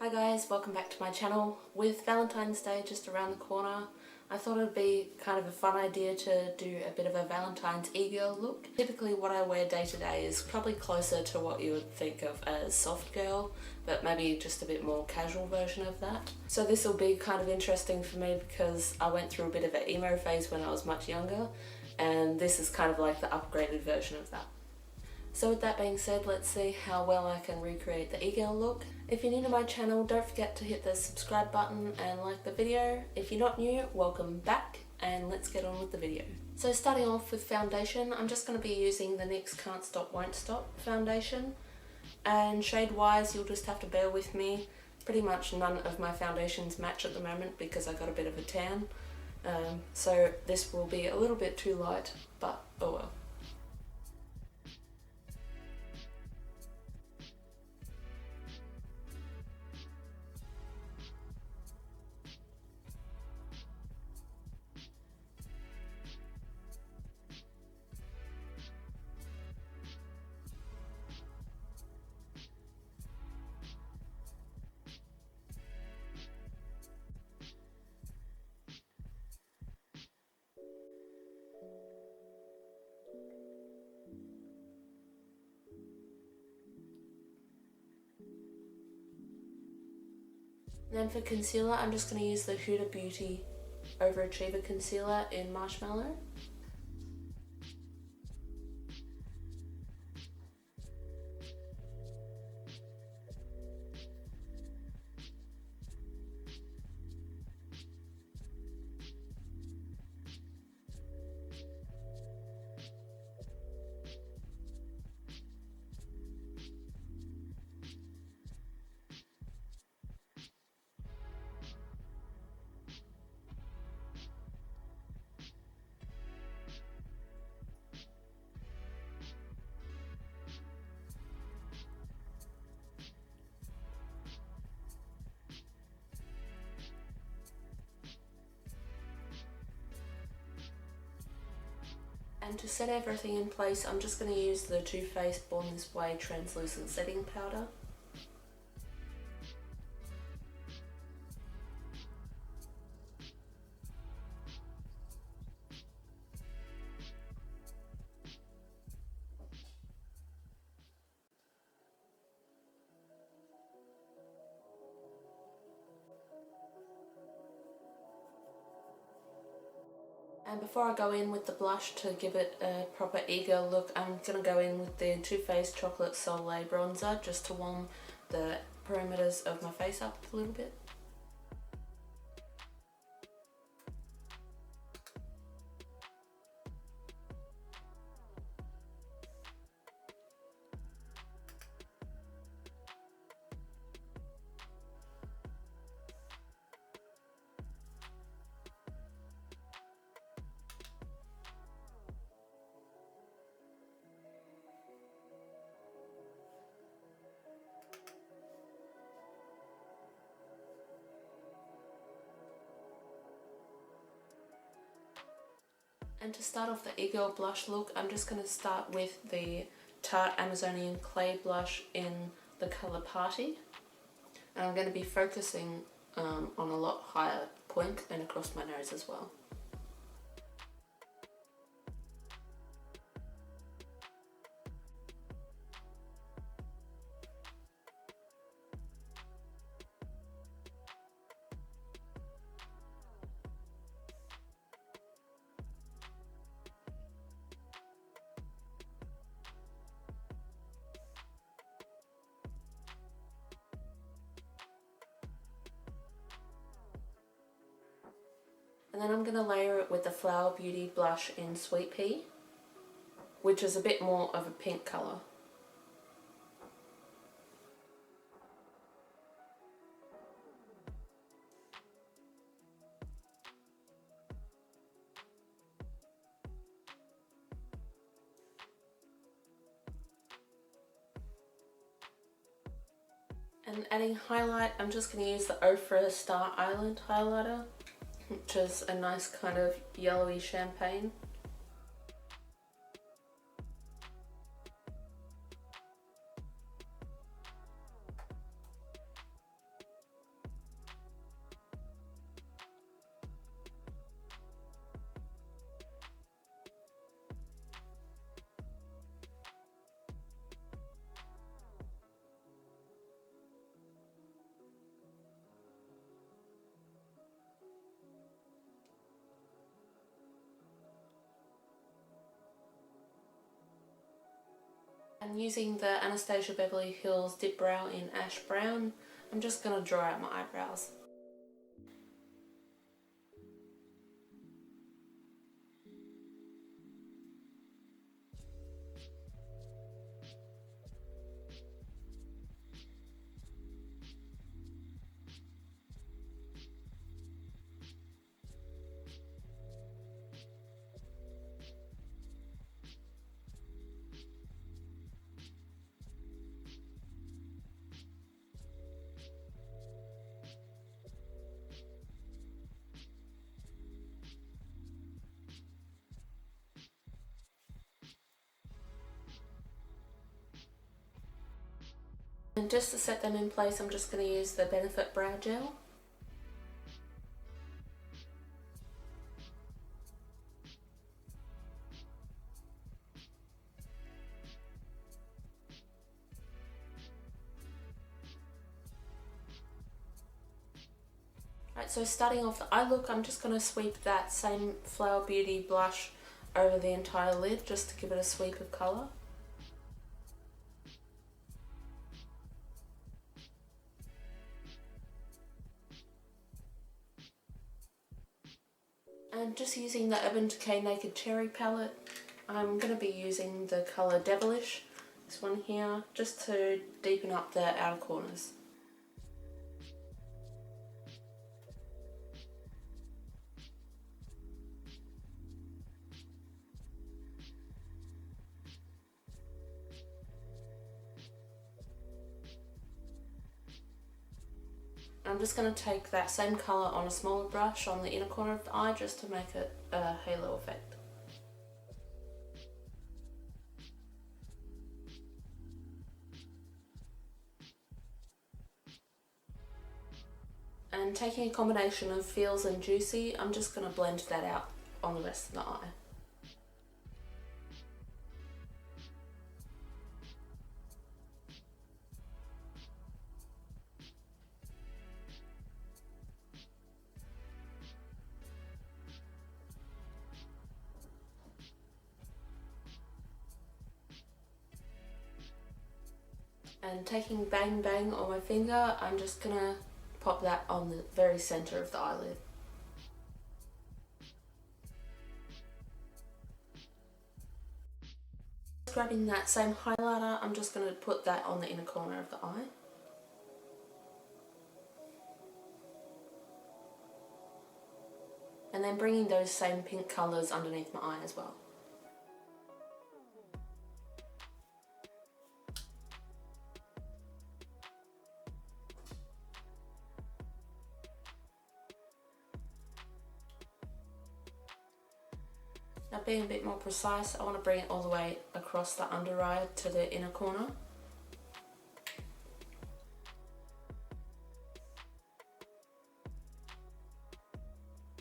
Hi guys, welcome back to my channel. With Valentine's Day just around the corner, I thought it'd be kind of a fun idea to do a bit of a Valentine's e-girl look. Typically what I wear day to day is probably closer to what you would think of as soft girl, but maybe just a bit more casual version of that. So this will be kind of interesting for me because I went through a bit of an emo phase when I was much younger, and this is kind of like the upgraded version of that. So with that being said, let's see how well I can recreate the e-girl look. If you're new to my channel, don't forget to hit the subscribe button and like the video. If you're not new, welcome back and let's get on with the video. So starting off with foundation, I'm just going to be using the NYX Can't Stop Won't Stop foundation. And shade wise, you'll just have to bear with me. Pretty much none of my foundations match at the moment because I got a bit of a tan. So this will be a little bit too light, but oh well. Then for concealer, I'm just going to use the Huda Beauty Overachiever concealer in Marshmallow. And to set everything in place, I'm just going to use the Too Faced Born This Way translucent setting powder. And before I go in with the blush to give it a proper e-girl look, I'm going to go in with the Faced Chocolate Soleil bronzer just to warm the perimeters of my face up a little bit. And to start off the e-girl blush look, I'm just going to start with the Tarte Amazonian Clay blush in the colour Party. And I'm going to be focusing on a lot higher point and across my nose as well. And then I'm going to layer it with the Flower Beauty blush in Sweet Pea, which is a bit more of a pink colour. And adding highlight, I'm just going to use the Ofra Star Island highlighter, which is a nice kind of yellowy champagne. And using the Anastasia Beverly Hills Dip Brow in Ash Brown, I'm just going to draw out my eyebrows. And just to set them in place, I'm just going to use the Benefit Brow Gel. Right, so starting off the eye look, I'm just going to sweep that same Flower Beauty blush over the entire lid just to give it a sweep of colour. And just using the Urban Decay Naked Cherry palette, I'm going to be using the colour Devilish, this one here, just to deepen up the outer corners. I'm just going to take that same colour on a smaller brush on the inner corner of the eye just to make it a halo effect. And taking a combination of Feels and Juicy, I'm just going to blend that out on the rest of the eye. And taking Bang Bang on my finger, I'm just going to pop that on the very centre of the eyelid. Grabbing that same highlighter, I'm just going to put that on the inner corner of the eye. And then bringing those same pink colours underneath my eye as well. Now being a bit more precise, I want to bring it all the way across the under eye to the inner corner.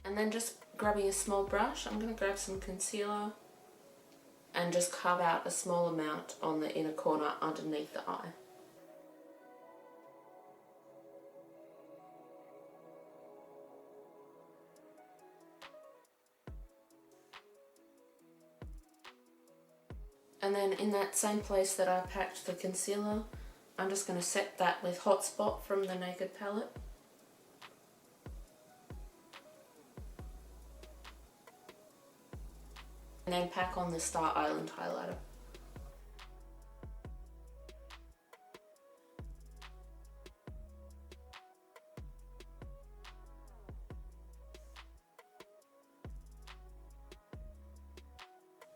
And then just grabbing a small brush, I'm going to grab some concealer and just carve out a small amount on the inner corner underneath the eye. And then in that same place that I packed the concealer, I'm just going to set that with Hot Spot from the Naked palette. And then pack on the Star Island highlighter.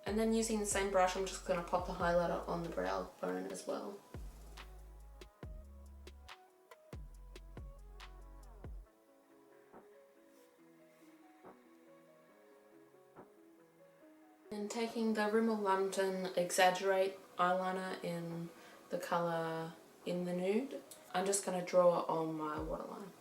And then using the same brush, I'm just going to pop the highlighter on the brow bone as well. And taking the Rimmel London Exaggerate eyeliner in the colour In The Nude, I'm just going to draw on my waterline.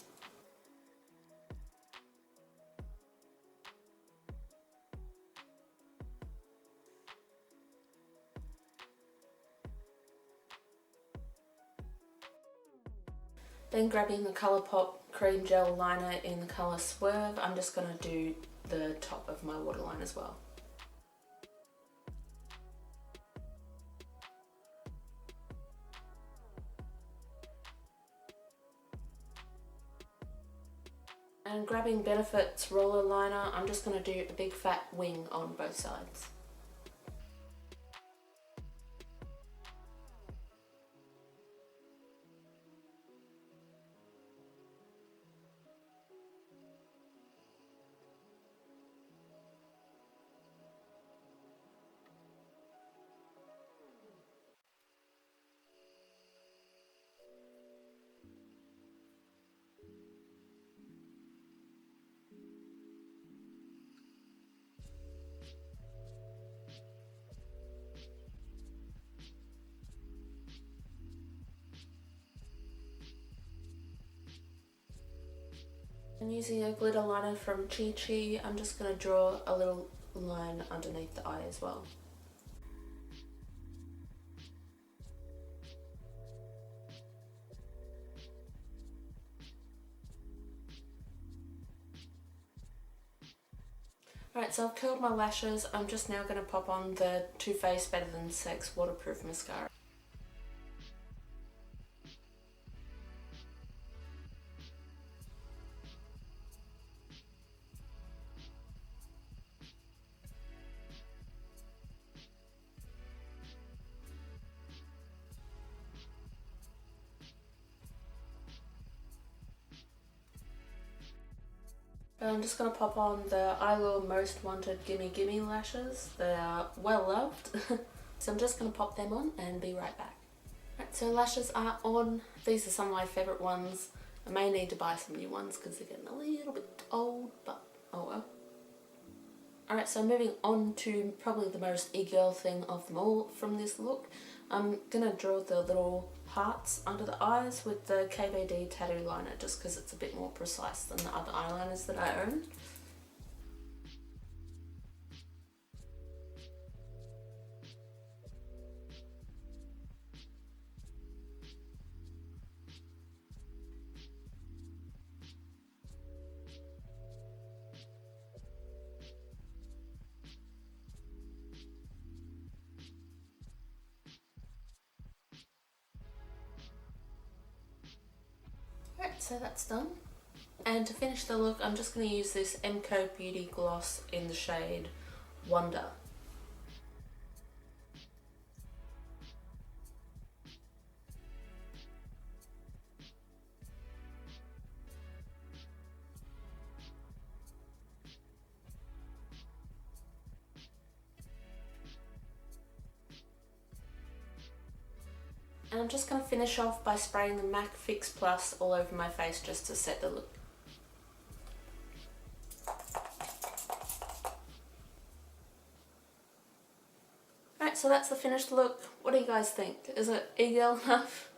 Then grabbing the Colourpop Cream Gel Liner in the colour Swerve, I'm just going to do the top of my waterline as well. And grabbing Benefit's roller liner, I'm just going to do a big fat wing on both sides. And using a glitter liner from ChiChi, I'm just going to draw a little line underneath the eye as well. Alright, so I've curled my lashes. I'm just now going to pop on the Too Faced Better Than Sex waterproof mascara. I'm just going to pop on the Eylure Most Wanted Gimme Gimme lashes. They are well loved. So I'm just going to pop them on and be right back. Right, so lashes are on. These are some of my favourite ones. I may need to buy some new ones because they're getting a little bit old, but oh well. Alright, so moving on to probably the most e-girl thing of them all from this look. I'm going to draw the little hearts under the eyes with the KVD tattoo liner just because it's a bit more precise than the other eyeliners that I own. Alright, so that's done. And to finish the look, I'm just going to use this MCO Beauty Gloss in the shade Wonder. And I'm just going to finish off by spraying the MAC Fix Plus all over my face just to set the look. Alright, so that's the finished look. What do you guys think? Is it e-girl enough?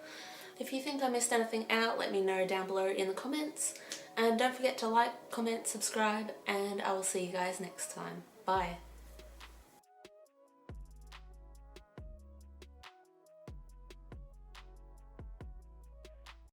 If you think I missed anything out, let me know down below in the comments. And don't forget to like, comment, subscribe, and I will see you guys next time. Bye.